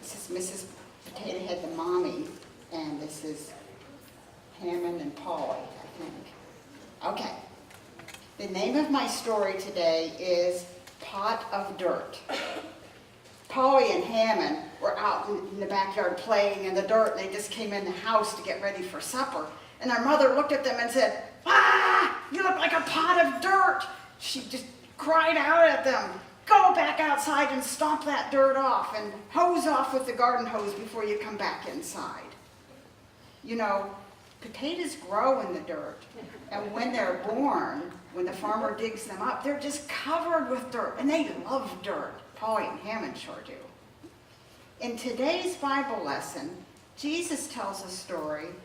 This is Mrs. Potato Head, the mommy, and this is Hammond and Polly, I think. Okay. The name of my story today is Pot of Dirt. Polly and Hammond were out in the backyard playing in the dirt, and they just came in the house to get ready for supper. And their mother looked at them and said, "Ah, you look like a pot of dirt." She just cried out at them, "Go back outside and stomp that dirt off and hose off with the garden hose before you come back inside." You know, potatoes grow in the dirt, and when they're born, when the farmer digs them up, they're just covered with dirt, and they love dirt. Polly and Hammond sure do. In today's Bible lesson, Jesus tells a story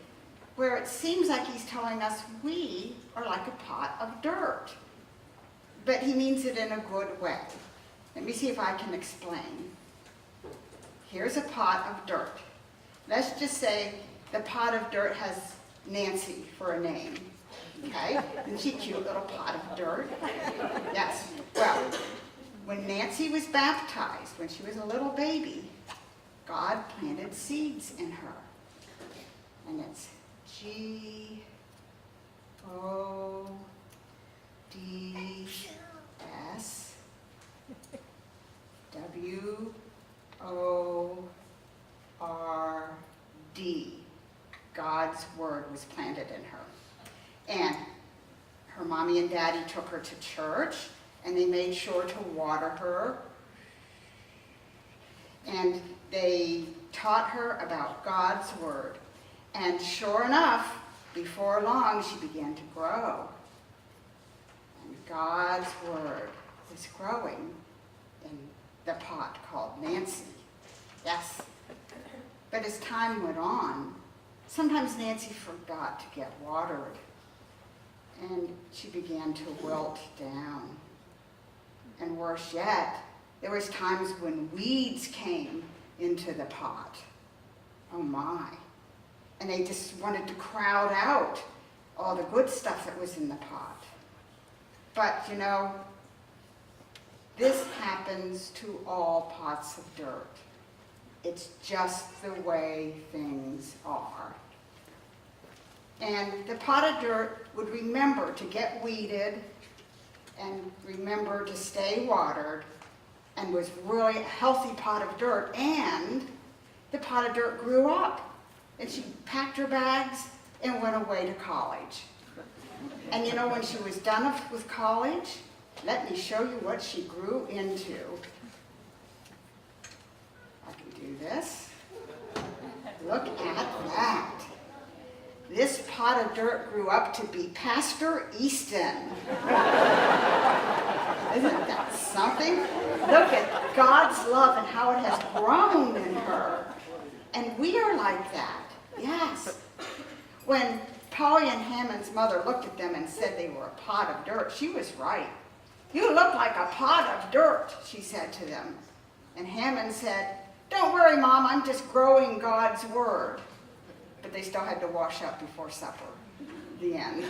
where it seems like he's telling us we are like a pot of dirt, but he means it in a good way. Let me see if I can explain. Here's a pot of dirt. Let's just say the pot of dirt has Nancy for a name. Okay? Isn't she a cute little pot of dirt? Yes. Well, when Nancy was baptized, when she was a little baby, God planted seeds in her. And it's G-O-D-S-W-O-R-D. God's word was planted in her. And her mommy and daddy took her to church, and they made sure to water her. And they taught her about God's word. And sure enough, before long, she began to grow. And God's word was growing in the pot called Nancy. Yes. But as time went on, sometimes Nancy forgot to get watered, and she began to wilt down. And worse yet, there was times when weeds came into the pot. Oh my. And they just wanted to crowd out all the good stuff that was in the pot. But you know, this happens to all pots of dirt. It's just the way things are. And the pot of dirt would remember to get weeded and remember to stay watered, and was really a healthy pot of dirt. And the pot of dirt grew up, and she packed her bags and went away to college. And you know, when she was done with college, let me show you what she grew into. I can do this. Look at that. This pot of dirt grew up to be Pastor Easton. Isn't that something? Look at God's love and how it has grown in her. And we are like that, yes. When Polly and Hammond's mother looked at them and said they were a pot of dirt, she was right. "You look like a pot of dirt," she said to them. And Hammond said, "Don't worry, Mom, I'm just growing God's word." But they still had to wash up before supper. The end.